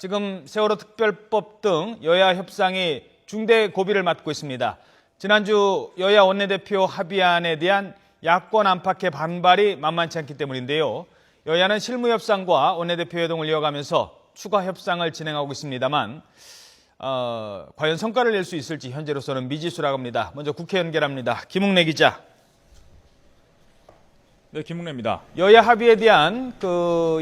지금 세월호 특별법 등 여야 협상이 중대 고비를 맞고 있습니다. 지난주 여야 원내대표 합의안에 대한 야권 안팎의 반발이 만만치 않기 때문인데요. 여야는 실무협상과 원내대표 회동을 이어가면서 추가 협상을 진행하고 있습니다만 과연 성과를 낼 수 있을지 현재로서는 미지수라고 합니다. 먼저 국회 연결합니다. 김웅래 기자. 네, 김웅래입니다. 여야 합의에 대한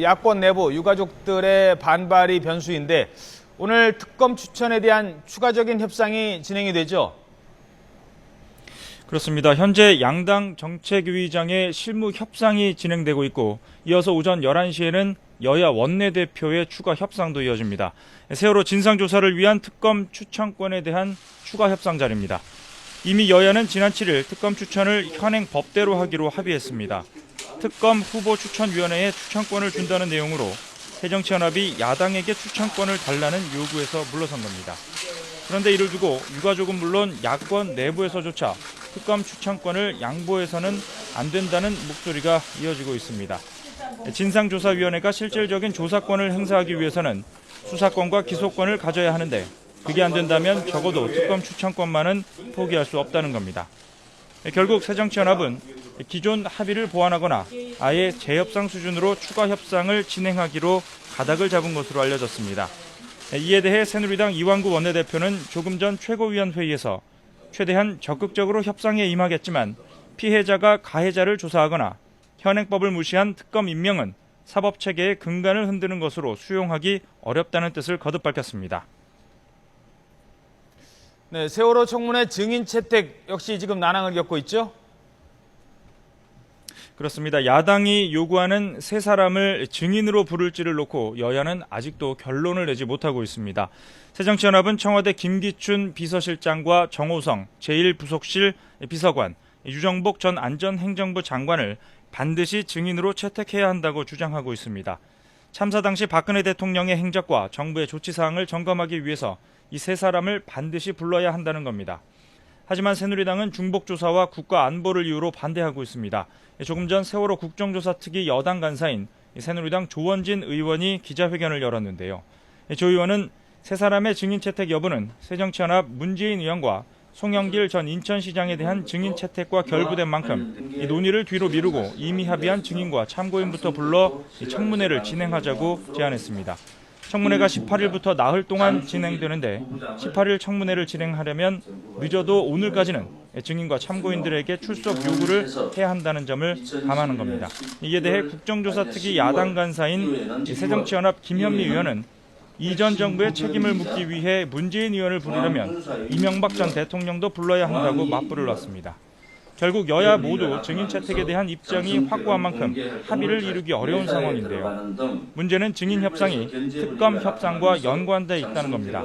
야권 내부 유가족들의 반발이 변수인데 오늘 특검 추천에 대한 추가적인 협상이 진행이 되죠? 그렇습니다. 현재 양당 정책위의장의 실무 협상이 진행되고 있고 이어서 오전 11시에는 여야 원내대표의 추가 협상도 이어집니다. 세월호 진상조사를 위한 특검 추천권에 대한 추가 협상 자리입니다. 이미 여야는 지난 7일 특검 추천을 현행 법대로 하기로 합의했습니다. 특검 후보추천위원회에 추천권을 준다는 내용으로 새정치연합이 야당에게 추천권을 달라는 요구에서 물러선 겁니다. 그런데 이를 두고 유가족은 물론 야권 내부에서조차 특검 추천권을 양보해서는 안 된다는 목소리가 이어지고 있습니다. 진상조사위원회가 실질적인 조사권을 행사하기 위해서는 수사권과 기소권을 가져야 하는데 그게 안 된다면 적어도 특검 추천권만은 포기할 수 없다는 겁니다. 결국 새정치연합은 기존 합의를 보완하거나 아예 재협상 수준으로 추가 협상을 진행하기로 가닥을 잡은 것으로 알려졌습니다. 이에 대해 새누리당 이완구 원내대표는 조금 전 최고위원 회의에서 최대한 적극적으로 협상에 임하겠지만 피해자가 가해자를 조사하거나 현행법을 무시한 특검 임명은 사법체계의 근간을 흔드는 것으로 수용하기 어렵다는 뜻을 거듭 밝혔습니다. 네, 세월호 청문회 증인 채택 역시 지금 난항을 겪고 있죠? 그렇습니다. 야당이 요구하는 세 사람을 증인으로 부를지를 놓고 여야는 아직도 결론을 내지 못하고 있습니다. 새정치연합은 청와대 김기춘 비서실장과 정호성 제1부속실 비서관, 유정복 전 안전행정부 장관을 반드시 증인으로 채택해야 한다고 주장하고 있습니다. 참사 당시 박근혜 대통령의 행적과 정부의 조치사항을 점검하기 위해서 이 세 사람을 반드시 불러야 한다는 겁니다. 하지만 새누리당은 중복조사와 국가안보를 이유로 반대하고 있습니다. 조금 전 세월호 국정조사 특위 여당 간사인 새누리당 조원진 의원이 기자회견을 열었는데요. 조 의원은 세 사람의 증인 채택 여부는 새정치연합 문재인 의원과 송영길 전 인천시장에 대한 증인 채택과 결부된 만큼 이 논의를 뒤로 미루고 이미 합의한 증인과 참고인부터 불러 청문회를 진행하자고 제안했습니다. 청문회가 18일부터 나흘 동안 진행되는데 18일 청문회를 진행하려면 늦어도 오늘까지는 증인과 참고인들에게 출석 요구를 해야 한다는 점을 감안한 겁니다. 이에 대해 국정조사 특위 야당 간사인 새정치연합 김현미 의원은 이전 정부의 책임을 묻기 위해 문재인 의원을 부르려면 이명박 전 대통령도 불러야 한다고 맞불을 놨습니다. 결국 여야 모두 증인 채택에 대한 입장이 확고한 만큼 합의를 이루기 어려운 상황인데요. 문제는 증인 협상이 특검 협상과 연관돼 있다는 겁니다.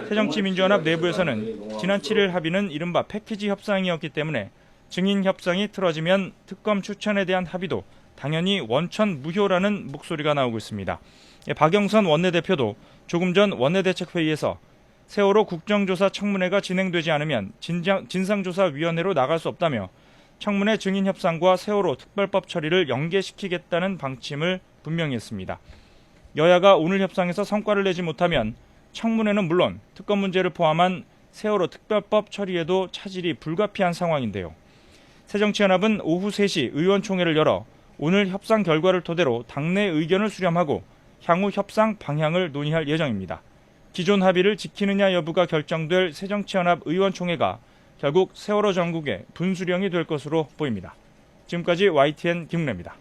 새정치민주연합 내부에서는 지난 7일 합의는 이른바 패키지 협상이었기 때문에 증인 협상이 틀어지면 특검 추천에 대한 합의도 당연히 원천 무효라는 목소리가 나오고 있습니다. 박영선 원내대표도 조금 전 원내대책회의에서 세월호 국정조사 청문회가 진행되지 않으면 진상조사위원회로 나갈 수 없다며 청문회 증인 협상과 세월호 특별법 처리를 연계시키겠다는 방침을 분명히 했습니다. 여야가 오늘 협상에서 성과를 내지 못하면 청문회는 물론 특검 문제를 포함한 세월호 특별법 처리에도 차질이 불가피한 상황인데요. 새정치연합은 오후 3시 의원총회를 열어 오늘 협상 결과를 토대로 당내 의견을 수렴하고 향후 협상 방향을 논의할 예정입니다. 기존 합의를 지키느냐 여부가 결정될 새정치연합 의원총회가 결국 세월호 전국의 분수령이 될 것으로 보입니다. 지금까지 YTN 김웅래입니다.